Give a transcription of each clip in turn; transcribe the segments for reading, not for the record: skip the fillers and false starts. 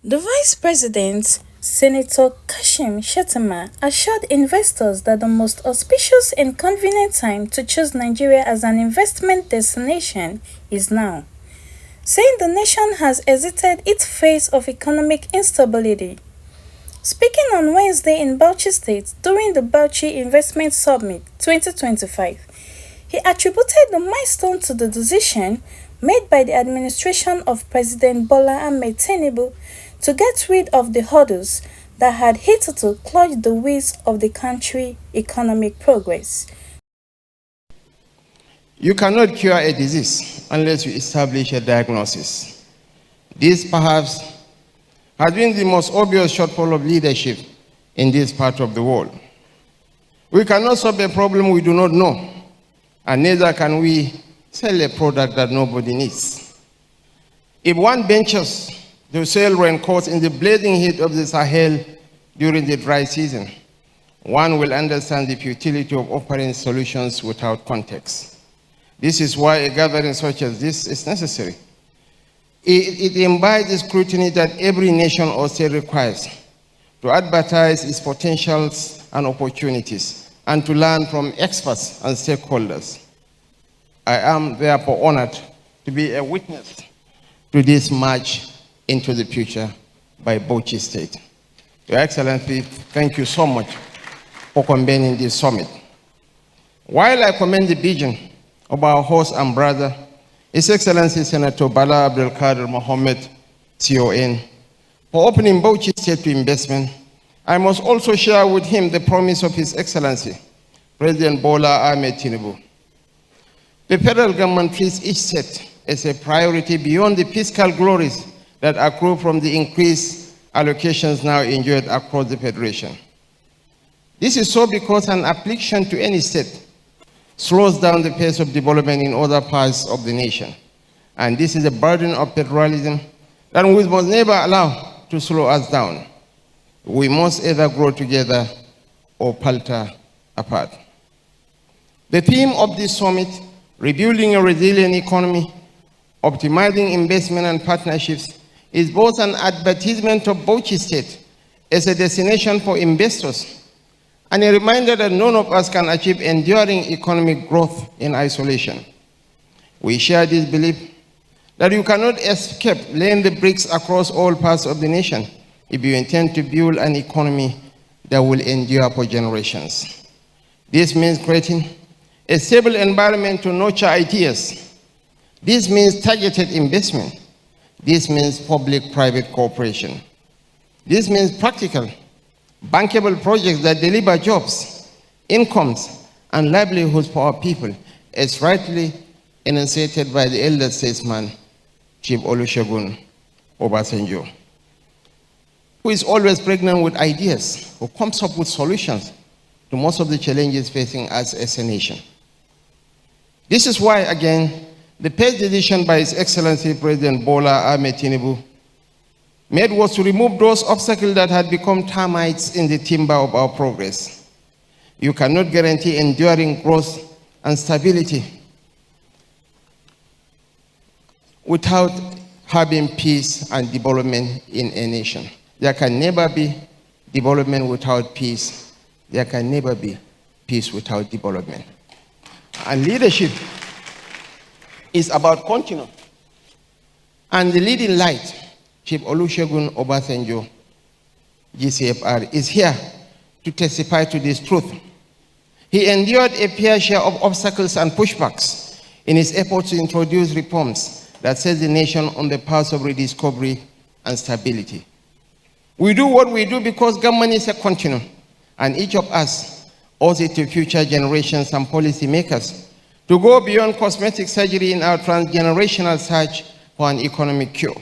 The Vice President, Senator Kashim Shettima, assured investors that the most auspicious and convenient time to choose Nigeria as an investment destination is now, saying the nation has exited its phase of economic instability. Speaking on Wednesday in Bauchi State during the Bauchi Investment Summit 2025, he attributed the milestone to the decision made by the administration of President Bola Ahmed Tinubu to get rid of the hurdles that had hitherto clogged the wheels of the country's economic progress. You cannot cure a disease unless you establish a diagnosis. This perhaps has been the most obvious shortfall of leadership in this part of the world. We cannot solve a problem we do not know, and neither can we sell a product that nobody needs. If one ventures to sell raincoats in the blazing heat of the Sahel during the dry season, one will understand the futility of offering solutions without context. This is why a gathering such as this is necessary. It imbibes the scrutiny that every nation or state requires to advertise its potentials and opportunities and to learn from experts and stakeholders. I am therefore honored to be a witness to this march into the future by Bauchi State. Your Excellency, thank you so much for convening this summit. While I commend the vision of our host and brother, His Excellency Senator Bala Abdul Qadir Mohammed, CON, for opening Bauchi State to investment, I must also share with him the promise of His Excellency, President Bola Ahmed Tinubu. The federal government treats each state as a priority beyond the fiscal glories that accrue from the increased allocations now enjoyed across the Federation. This is so because an affliction to any state slows down the pace of development in other parts of the nation. And this is a burden of federalism that we must never allow to slow us down. We must either grow together or palter apart. The theme of this summit, rebuilding a resilient economy, optimizing investment and partnerships, is both an advertisement of Bauchi State as a destination for investors and a reminder that none of us can achieve enduring economic growth in isolation. We share this belief that you cannot escape laying the bricks across all parts of the nation if you intend to build an economy that will endure for generations. This means creating a stable environment to nurture ideas. This means targeted investment. This means public-private cooperation. This means practical, bankable projects that deliver jobs, incomes, and livelihoods for our people, as rightly enunciated by the elder statesman, Chief Olusegun Obasanjo, who is always pregnant with ideas, who comes up with solutions to most of the challenges facing us as a nation. This is why, again, the first decision by His Excellency President Bola Ahmed Tinubu made was to remove those obstacles that had become termites in the timber of our progress. You cannot guarantee enduring growth and stability without having peace and development in a nation. There can never be development without peace. There can never be peace without development. And leadership is about continuum. And the leading light, Chief Olusegun Obasanjo, GCFR, is here to testify to this truth. He endured a fair share of obstacles and pushbacks in his efforts to introduce reforms that set the nation on the path of rediscovery and stability. We do what we do because government is a continuum, and each of us owes it to future generations and policymakers to go beyond cosmetic surgery in our transgenerational search for an economic cure.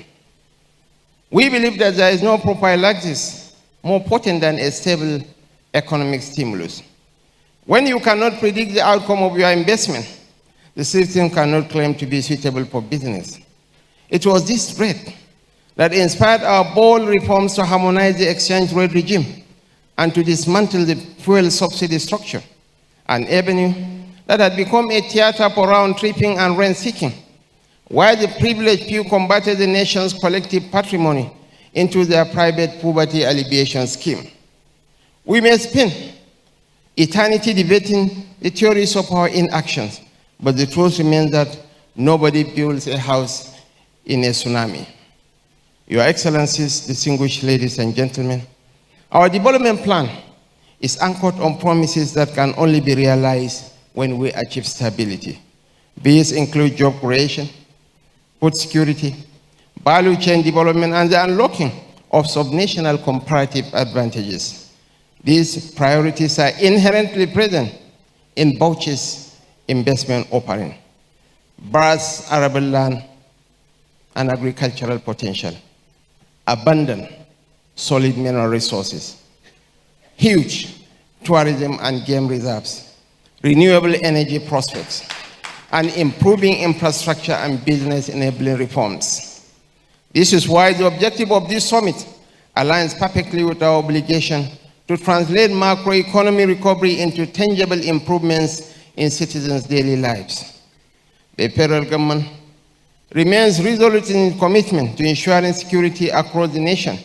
We believe that there is no prophylaxis more potent than a stable economic stimulus. When you cannot predict the outcome of your investment, the system cannot claim to be suitable for business. It was this threat that inspired our bold reforms to harmonize the exchange rate regime and to dismantle the fuel subsidy structure, an avenue that had become a theater for round-tripping and rent-seeking, while the privileged few combated the nation's collective patrimony into their private poverty alleviation scheme. We may spend eternity debating the theories of our inactions, but the truth remains that nobody builds a house in a tsunami. Your Excellencies, distinguished ladies and gentlemen, our development plan is anchored on promises that can only be realized when we achieve stability. These include job creation, food security, value chain development, and the unlocking of subnational comparative advantages. These priorities are inherently present in Bauchi's investment offering: vast arable land and agricultural potential, abundant solid mineral resources, huge tourism and game reserves, renewable energy prospects, and improving infrastructure and business enabling reforms. This is why the objective of this summit aligns perfectly with our obligation to translate macroeconomic recovery into tangible improvements in citizens' daily lives. The federal government remains resolute in its commitment to ensuring security across the nation,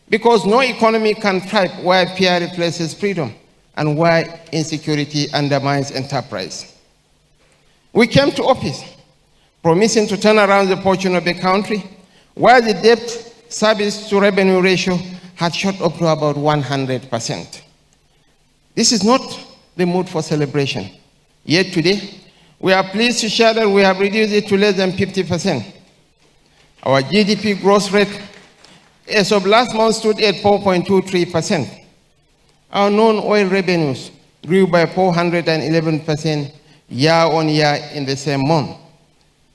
because no economy can thrive where fear replaces freedom and where insecurity undermines enterprise. We came to office promising to turn around the fortune of the country, where the debt service to revenue ratio had shot up to about 100%. This is not the mood for celebration. Yet today, we are pleased to share that we have reduced it to less than 50%. Our GDP growth rate as of last month stood at 4.23%. Our non-oil revenues grew by 411% year-on-year in the same month.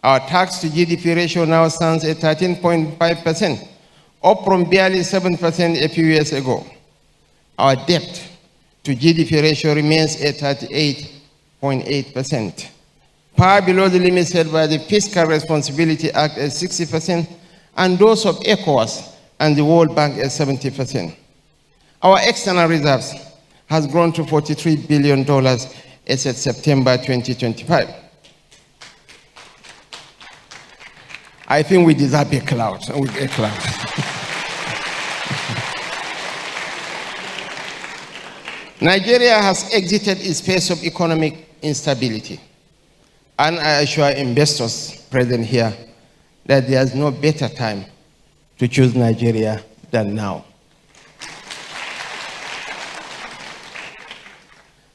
Our tax to GDP ratio now stands at 13.5%, up from barely 7% a few years ago. Our debt to GDP ratio remains at 38.8%, far below the limit set by the Fiscal Responsibility Act at 60%, and those of ECOWAS and the World Bank at 70%. Our external reserves has grown to $43 billion as of September 2025. I think we deserve a cloud. Nigeria has exited its phase of economic instability, and I assure investors present here that there is no better time to choose Nigeria than now.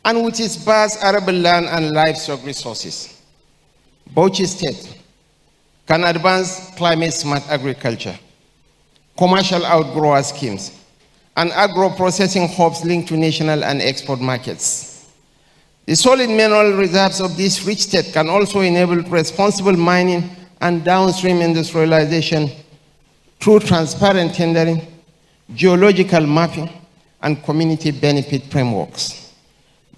And with its vast arable land and livestock resources, Bauchi State can advance climate-smart agriculture, commercial outgrower schemes, and agro-processing hubs linked to national and export markets. The solid mineral reserves of this rich state can also enable responsible mining and downstream industrialization through transparent tendering, geological mapping, and community benefit frameworks.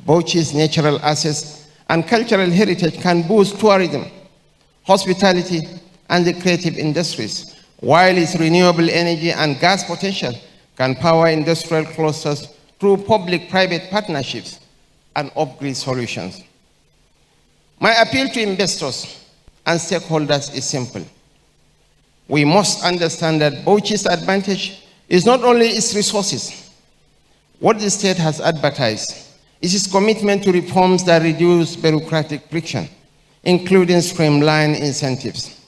Bauchi's natural assets and cultural heritage can boost tourism, hospitality, and the creative industries, while its renewable energy and gas potential can power industrial clusters through public-private partnerships and off-grid solutions. My appeal to investors and stakeholders is simple. We must understand that Bauchi's advantage is not only its resources. What the state has advertised is its commitment to reforms that reduce bureaucratic friction, including streamlined incentives.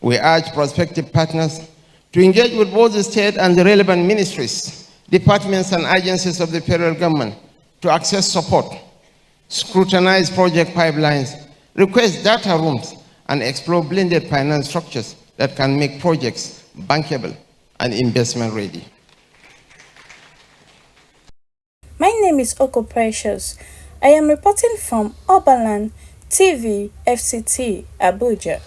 We urge prospective partners to engage with both the state and the relevant ministries, departments, and agencies of the federal government to access support, scrutinize project pipelines, request data rooms, and explore blended finance structures that can make projects bankable and investment ready. My name is Oko Precious. I am reporting from Oberland TV, FCT, Abuja.